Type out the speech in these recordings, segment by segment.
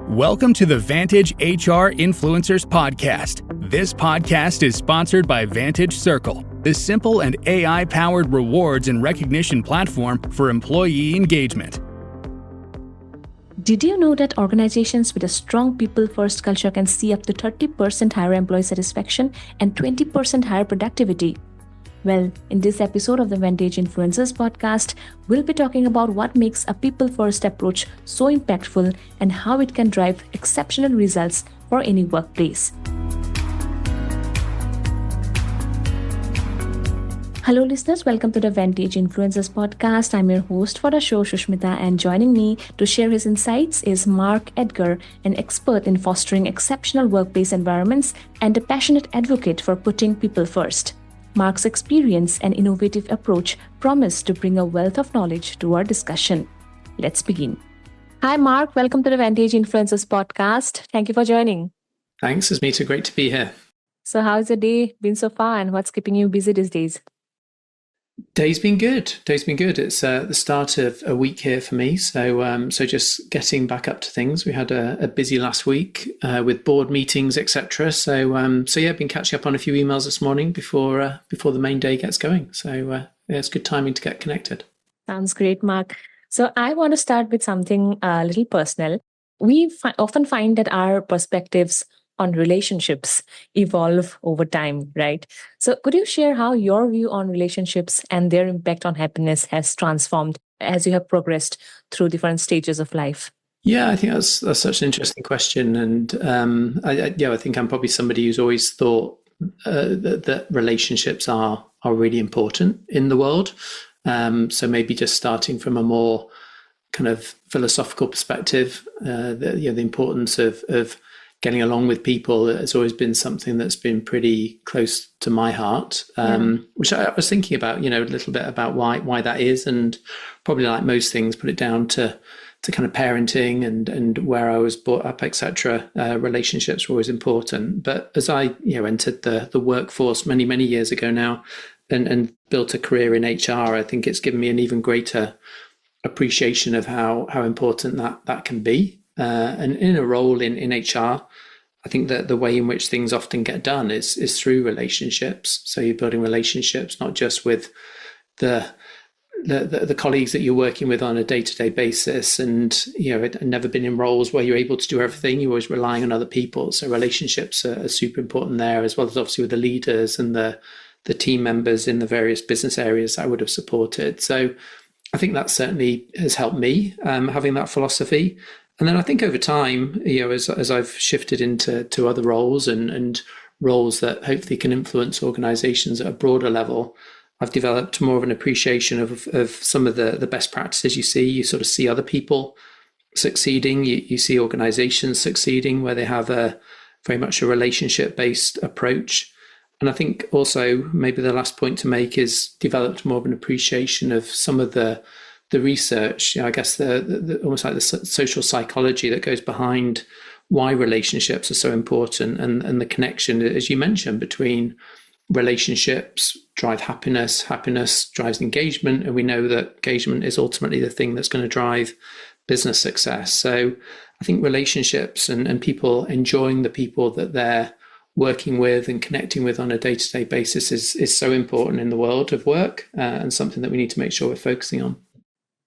Welcome to the 𝗩𝗁𝘁 HR Influencers Podcast. This podcast is sponsored by 𝗩𝗁𝘁, the simple and AI-powered rewards and recognition platform for employee engagement. Did you know that organizations with a strong people-first culture can see up to 30% higher employee satisfaction and 20% higher productivity? Well, in this episode of the 𝗩𝗁𝘁 Influencers Podcast, we'll be talking about what makes a people-first approach so impactful and how it can drive exceptional results for any workplace. Hello listeners, welcome to the 𝗩𝗁𝘁 Influencers Podcast. I'm your host for the show, Susmita, and joining me to share his insights is Mark Edgar, an expert in fostering exceptional workplace environments and a passionate advocate for putting people first. Mark's experience and innovative approach promise to bring a wealth of knowledge to our discussion. Let's begin. Hi Mark, welcome to the 𝗩𝗁𝘁 Influencers Podcast. Thank you for joining. Thanks, Susmita. Great to be here. So how's your day been so far and what's keeping you busy these days? Day's been good. It's the start of a week here for me. So just getting back up to things. We had a busy last week with board meetings, etc. So been catching up on a few emails this morning before the main day gets going. So it's good timing to get connected. Sounds great, Mark. So I want to start with something a little personal. We often find that our perspectives on relationships evolve over time, right? So could you share how your view on relationships and their impact on happiness has transformed as you have progressed through different stages of life? Yeah, I think that's such an interesting question. And I think I'm probably somebody who's always thought that relationships are really important in the world. So maybe just starting from a more kind of philosophical perspective, the importance of getting along with people has always been something that's been pretty close to my heart, which I was thinking about, a little bit about why that is, and probably like most things, put it down to kind of parenting and where I was brought up, etc. Relationships were always important. But as I entered the workforce many years ago now, and built a career in HR, I think it's given me an even greater appreciation of how important that can be. And in a role in HR, I think that the way in which things often get done is through relationships. So you're building relationships not just with the colleagues that you're working with on a day-to-day basis, and I've never been in roles where you're able to do everything. You're always relying on other people. So relationships are super important there, as well as obviously with the leaders and the team members in the various business areas I would have supported. So I think that certainly has helped me, having that philosophy. And then I think over time, as I've shifted into other roles and roles that hopefully can influence organizations at a broader level, I've developed more of an appreciation of some of the best practices you see. You sort of see other people succeeding. You see organizations succeeding where they have a very much a relationship-based approach. And I think also maybe the last point to make is developed more of an appreciation of some of the research, I guess the almost like the social psychology that goes behind why relationships are so important, and the connection, as you mentioned, between relationships drive happiness drives engagement, and we know that engagement is ultimately the thing that's going to drive business success. So I think relationships and people enjoying the people that they're working with and connecting with on a day-to-day basis is so important in the world of work, and something that we need to make sure we're focusing on.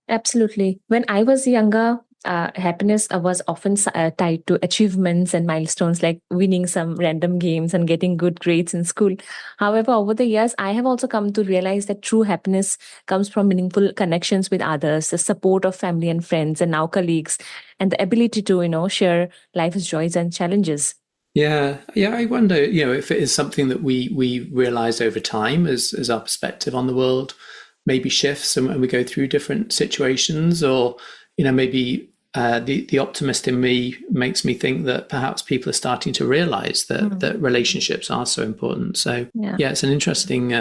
Absolutely. When I was younger, happiness was often tied to achievements and milestones like winning some random games and getting good grades in school. However, over the years, I have also come to realize that true happiness comes from meaningful connections with others, the support of family and friends and now colleagues, and the ability to, share life's joys and challenges. Yeah. I wonder, if it is something that we realize over time as our perspective on the world maybe shifts and we go through different situations, or maybe the optimist in me makes me think that perhaps people are starting to realize that relationships are so important. So it's an interesting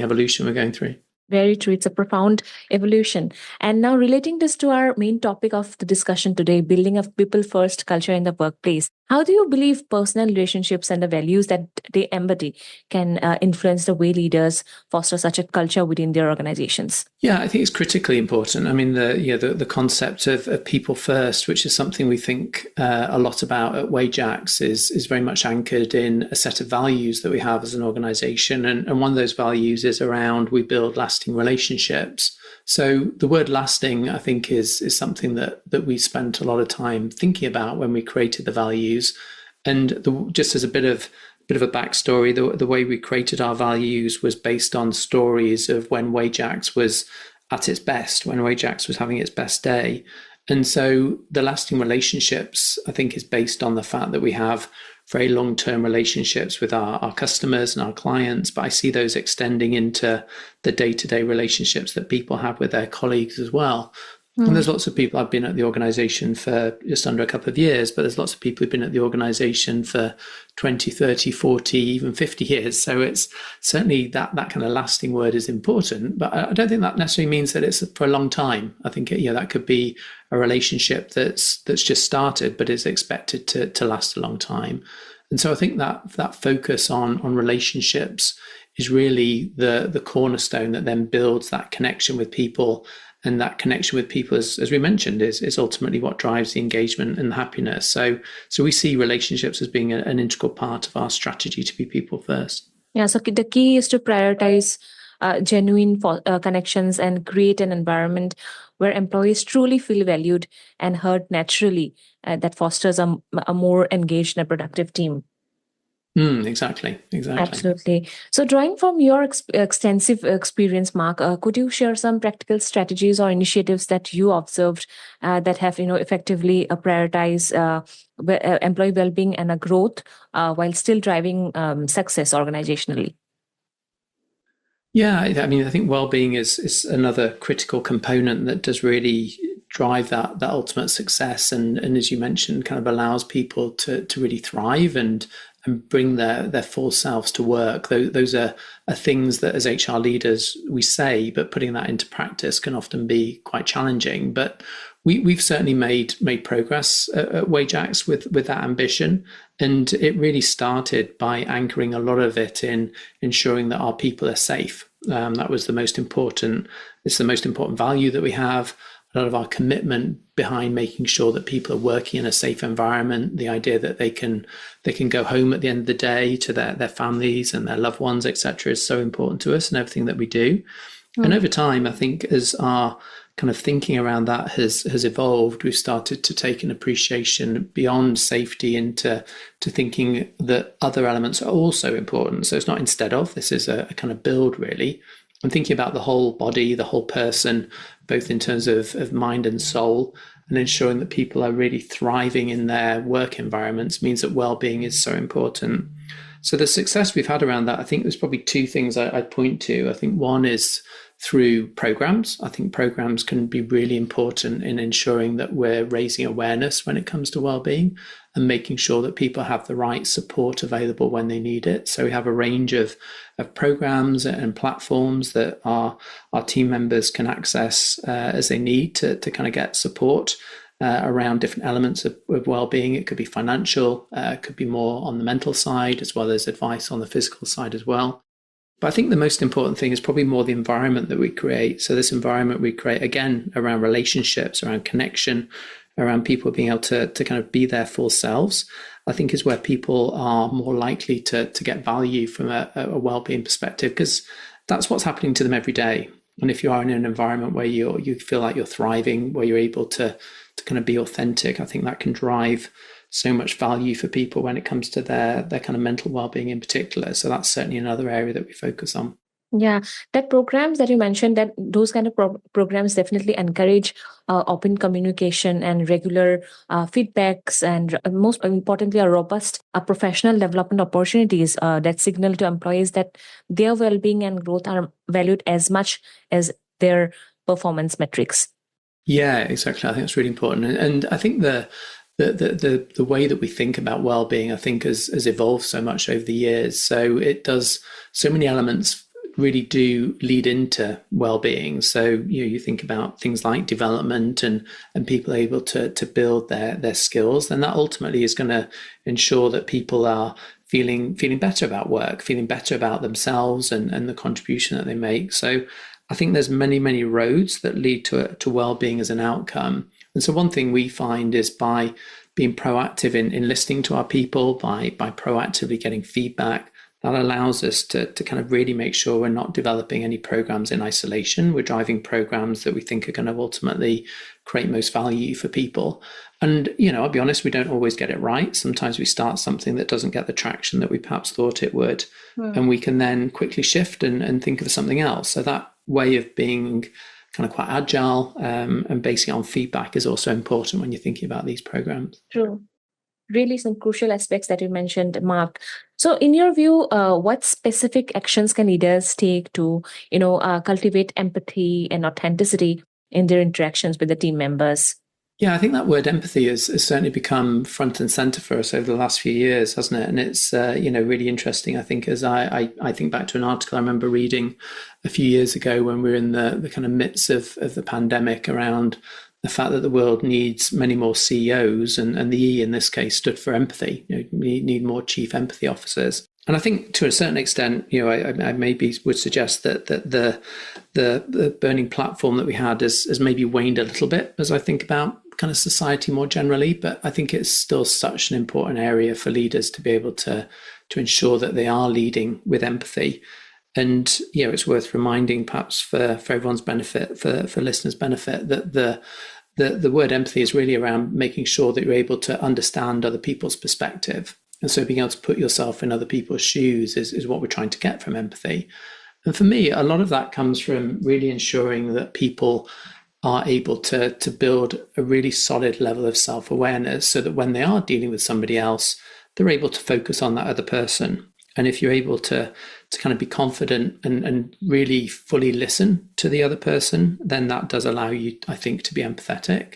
evolution we're going through. Very true. It's a profound evolution. And now relating this to our main topic of the discussion today, building a people-first culture in the workplace. How do you believe personal relationships and the values that they embody can influence the way leaders foster such a culture within their organizations? Yeah, I think it's critically important. I mean, the concept of people first, which is something we think a lot about at Wajax, is very much anchored in a set of values that we have as an organization. And one of those values is around we build lasting relationships. So the word lasting, I think, is something that we spent a lot of time thinking about when we created the values. And just as a bit of a backstory, the way we created our values was based on stories of when Wajax was at its best, when Wajax was having its best day. And so the lasting relationships, I think, is based on the fact that we have very long-term relationships with our customers and our clients, but I see those extending into the day-to-day relationships that people have with their colleagues as well. And there's lots of people. I've been at the organization for just under a couple of years, but there's lots of people who've been at the organization for 20, 30, 40, even 50 years. So it's certainly that kind of lasting word is important, but I don't think that necessarily means that it's for a long time. I think that could be a relationship that's just started, but is expected to last a long time. And so I think that focus on relationships is really the cornerstone that then builds that connection with people. And that connection with people, as we mentioned, is ultimately what drives the engagement and the happiness. So we see relationships as being an integral part of our strategy to be people first. Yeah, so the key is to prioritize genuine connections and create an environment where employees truly feel valued and heard naturally, that fosters a more engaged and productive team. Exactly. Absolutely. So drawing from your extensive experience, Mark, could you share some practical strategies or initiatives that you observed that have effectively prioritized employee well-being and growth while still driving success organizationally? Yeah, I mean, I think well-being is another critical component that does really drive that ultimate success, and as you mentioned, kind of allows people to really thrive and bring their full selves to work. Those are things that as HR leaders we say, but putting that into practice can often be quite challenging. But we've certainly made progress at Wajax with that ambition, and it really started by anchoring a lot of it in ensuring that our people are safe. That was the most important. It's the most important value that we have. A lot of our commitment behind making sure that people are working in a safe environment, the idea that they can go home at the end of the day to their families and their loved ones, etc., is so important to us and everything that we do. And over time, I think as our kind of thinking around that has evolved, we've started to take an appreciation beyond safety into thinking that other elements are also important. So it's not instead of, this is a kind of build really. I'm thinking about the whole body, the whole person, both in terms of mind and soul, and ensuring that people are really thriving in their work environments means that well-being is so important. So the success we've had around that, I think there's probably two things I'd point to. I think one is through programs. I think programs can be really important in ensuring that we're raising awareness when it comes to well-being and making sure that people have the right support available when they need it. So we have a range of programs and platforms that our team members can access as they need to kind of get support around different elements of well-being. It could be financial, it could be more on the mental side, as well as advice on the physical side as well. But I think the most important thing is probably more the environment that we create. So this environment we create, again, around relationships, around connection, around people being able to kind of be their full selves, I think is where people are more likely to get value from a well-being perspective, because that's what's happening to them every day. And if you are in an environment where you feel like you're thriving, where you're able to kind of be authentic, I think that can drive so much value for people when it comes to their kind of mental well-being in particular. So that's certainly another area that we focus on. Yeah, that programs that you mentioned, that those kind of programs definitely encourage open communication and regular feedbacks, and most importantly, a robust professional development opportunities that signal to employees that their well-being and growth are valued as much as their performance metrics. Yeah, exactly. I think that's really important, and I think the way that we think about well-being, I think, has evolved so much over the years. So it does so many elements really do lead into well-being. So you think about things like development and people able to build their skills, then that ultimately is going to ensure that people are feeling better about work, feeling better about themselves and the contribution that they make. So I think there's many roads that lead to well-being as an outcome. And so one thing we find is by being proactive in listening to our people, by proactively getting feedback, that allows us to kind of really make sure we're not developing any programs in isolation. We're driving programs that we think are going to ultimately create most value for people. And, I'll be honest, we don't always get it right. Sometimes we start something that doesn't get the traction that we perhaps thought it would. And we can then quickly shift and think of something else. So that way of being kind of quite agile and basing on feedback is also important when you're thinking about these programs. True. Really some crucial aspects that you mentioned, Mark. So in your view, what specific actions can leaders take to, cultivate empathy and authenticity in their interactions with the team members? Yeah, I think that word empathy has certainly become front and center for us over the last few years, hasn't it? And it's, really interesting. I think as I think back to an article I remember reading a few years ago when we were in the kind of midst of the pandemic around the fact that the world needs many more CEOs, and the E in this case stood for empathy. We need more chief empathy officers. And I think to a certain extent, I maybe would suggest that the burning platform that we had has maybe waned a little bit as I think about kind of society more generally. But I think it's still such an important area for leaders to be able to ensure that they are leading with empathy. And it's worth reminding, perhaps for everyone's benefit, for listeners' benefit, that the word empathy is really around making sure that you're able to understand other people's perspective. And so being able to put yourself in other people's shoes is what we're trying to get from empathy. And for me, a lot of that comes from really ensuring that people are able to build a really solid level of self-awareness so that when they are dealing with somebody else, they're able to focus on that other person. And if you're able to kind of be confident and really fully listen to the other person, then that does allow you, I think, to be empathetic.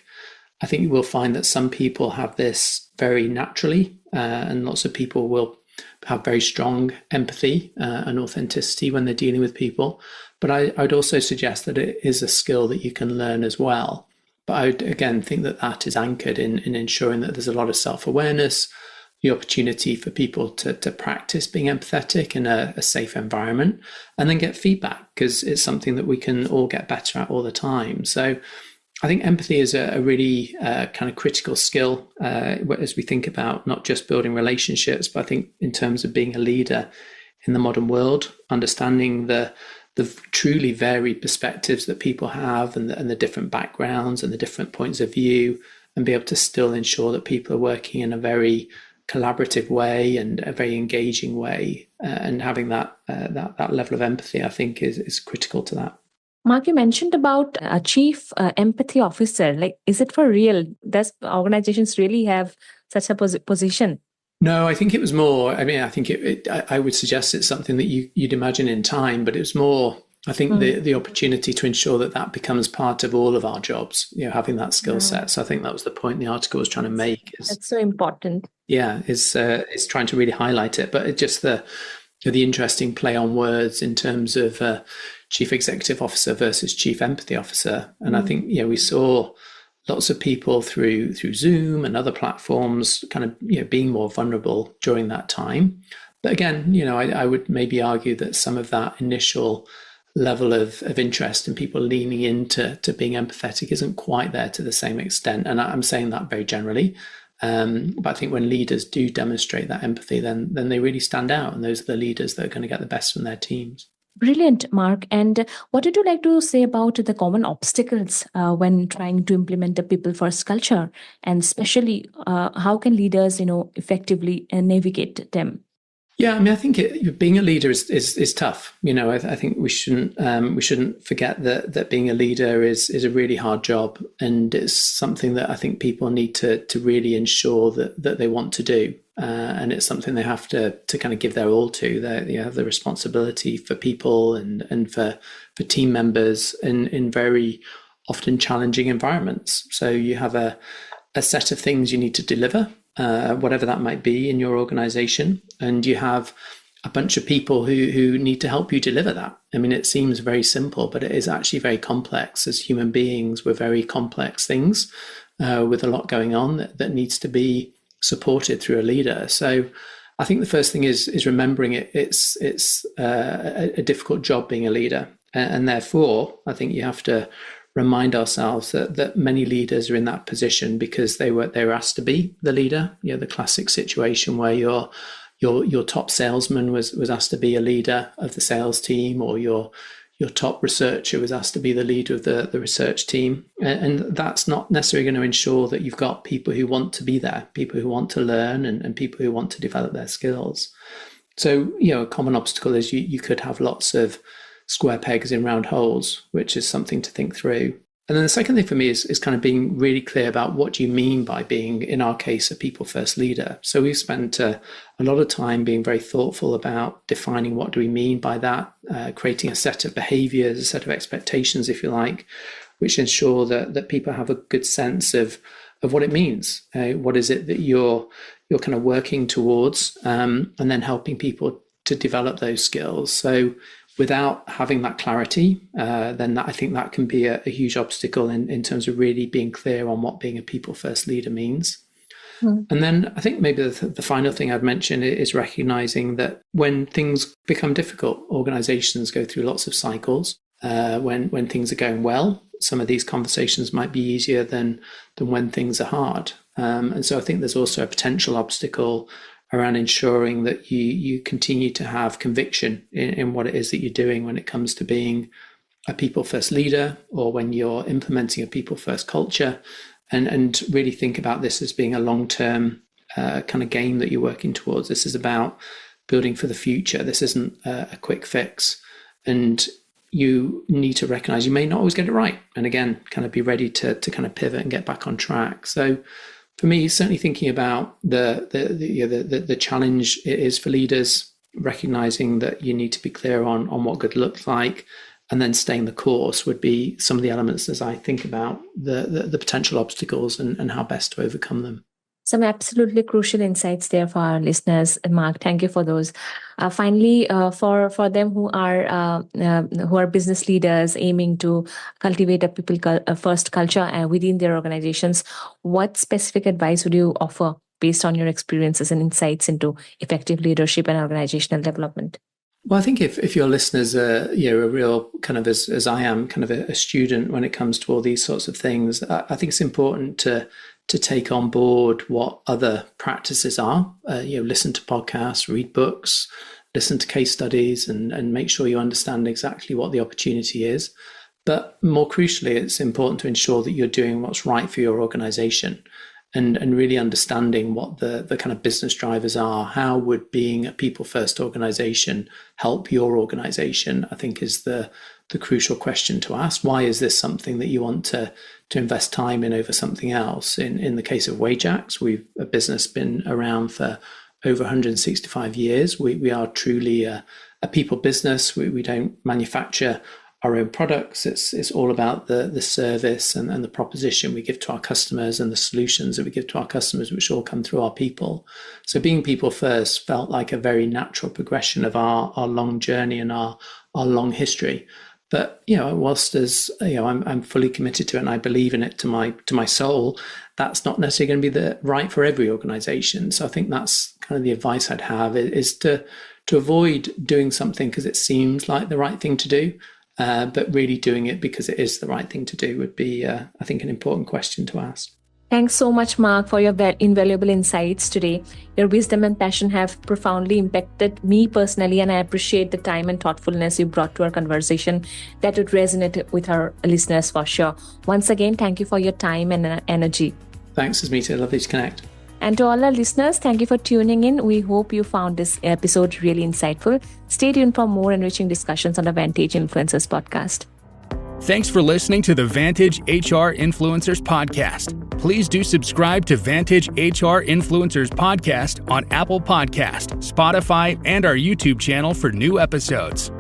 I think you will find that some people have this very naturally, and lots of people will have very strong empathy and authenticity when they're dealing with people. But I'd also suggest that it is a skill that you can learn as well. But I would, again, think that is anchored in ensuring that there's a lot of self-awareness, the opportunity for people to practice being empathetic in a safe environment, and then get feedback, because it's something that we can all get better at all the time. So I think empathy is a really kind of critical skill as we think about not just building relationships, but I think in terms of being a leader in the modern world, understanding the truly varied perspectives that people have and the different backgrounds and the different points of view, and be able to still ensure that people are working in a very collaborative way and a very engaging way, and having that level of empathy, I think, is critical to that. Mark, you mentioned about a chief empathy officer. Like, is it for real? Does organizations really have such a position? No, I think it was more. I mean, I think I would suggest it's something that you'd imagine in time, but it was more. I think the opportunity to ensure that becomes part of all of our jobs, having that skill set. So I think that was the point the article was trying to make. That's so important. Yeah, it's trying to really highlight it, but it just the interesting play on words in terms of chief executive officer versus chief empathy officer. And I think we saw lots of people through Zoom and other platforms kind of being more vulnerable during that time. But again, I would maybe argue that some of that initial level of interest and people leaning into being empathetic isn't quite there to the same extent. And I'm saying that very generally. But I think when leaders do demonstrate that empathy, then they really stand out. And those are the leaders that are going to get the best from their teams. Brilliant, Mark. And what would you like to say about the common obstacles when trying to implement the people first culture? And especially, how can leaders, effectively navigate them? Yeah, I mean, I think being a leader is tough. I think we shouldn't forget that being a leader is a really hard job, and it's something that I think people need to really ensure that they want to do, and it's something they have to kind of give their all to. They have the responsibility for people and for team members in very often challenging environments. So you have a set of things you need to deliver, whatever that might be in your organization, and you have a bunch of people who need to help you deliver that. I mean, it seems very simple, but it is actually very complex. As human beings, we're very complex things with a lot going on that needs to be supported through a leader. So I think the first thing is remembering it's a difficult job being a leader. And therefore, I think you have to remind ourselves that many leaders are in that position because they were asked to be the leader. You know, the classic situation where your top salesman was asked to be a leader of the sales team, or your top researcher was asked to be the leader of the research team. And that's not necessarily going to ensure that you've got people who want to be there, people who want to learn, and people who want to develop their skills. So, you know, a common obstacle is you could have lots of square pegs in round holes, which is something to think through. And then the second thing for me is kind of being really clear about what do you mean by being, in our case, a people-first leader. So we've spent a lot of time being very thoughtful about defining what do we mean by that, creating a set of behaviors, a set of expectations, if you like, which ensure that people have a good sense of what it means. What is it that you're kind of working towards, and then helping people to develop those skills. So without having that clarity, then I think that can be a huge obstacle in terms of really being clear on what being a people-first leader means. And then I think maybe the final thing I'd mention is recognizing that when things become difficult, organizations go through lots of cycles. When things are going well, some of these conversations might be easier than when things are hard. And so I think there's also a potential obstacle around ensuring that you continue to have conviction in what it is that you're doing when it comes to being a people-first leader, or when you're implementing a people-first culture, and really think about this as being a long-term kind of game that you're working towards. This is about building for the future. This isn't a quick fix. And you need to recognize you may not always get it right. And again, kind of be ready to kind of pivot and get back on track. So for me, certainly thinking about the challenge it is for leaders, recognizing that you need to be clear on what good looks like, and then staying the course would be some of the elements as I think about the potential obstacles and how best to overcome them. Some absolutely crucial insights there for our listeners, Mark. Thank you for those. Finally, for them who are business leaders aiming to cultivate a people-first culture within their organizations, what specific advice would you offer based on your experiences and insights into effective leadership and organizational development? Well, I think if your listeners are a real kind of as I am kind of a student when it comes to all these sorts of things, I think it's important to take on board what other practices are. Listen to podcasts, read books, listen to case studies, and make sure you understand exactly what the opportunity is. But more crucially, it's important to ensure that you're doing what's right for your organization, and really understanding what the kind of business drivers are. How would being a people-first organization help your organization, I think, is the crucial question to ask. Why is this something that you want to invest time in over something else? In the case of Wajax, we've a business been around for over 165 years. We are truly a people business. We don't manufacture our own products. It's all about the service and the proposition we give to our customers, and the solutions that we give to our customers, which all come through our people. So being people first felt like a very natural progression of our long journey and our long history. But whilst I'm fully committed to it and I believe in it to my soul, that's not necessarily going to be right for every organization. So I think that's kind of the advice I'd have, is to avoid doing something because it seems like the right thing to do, but really doing it because it is the right thing to do would be, I think, an important question to ask. Thanks so much, Mark, for your invaluable insights today. Your wisdom and passion have profoundly impacted me personally, and I appreciate the time and thoughtfulness you brought to our conversation that would resonate with our listeners for sure. Once again, thank you for your time and energy. Thanks, Susmita. Lovely to connect. And to all our listeners, thank you for tuning in. We hope you found this episode really insightful. Stay tuned for more enriching discussions on the 𝗩𝗁tage Influencers podcast. Thanks for listening to the 𝗩𝗁tage HR Influencers podcast. Please do subscribe to 𝗩𝗁tage HR Influencers podcast on Apple Podcast, Spotify, and our YouTube channel for new episodes.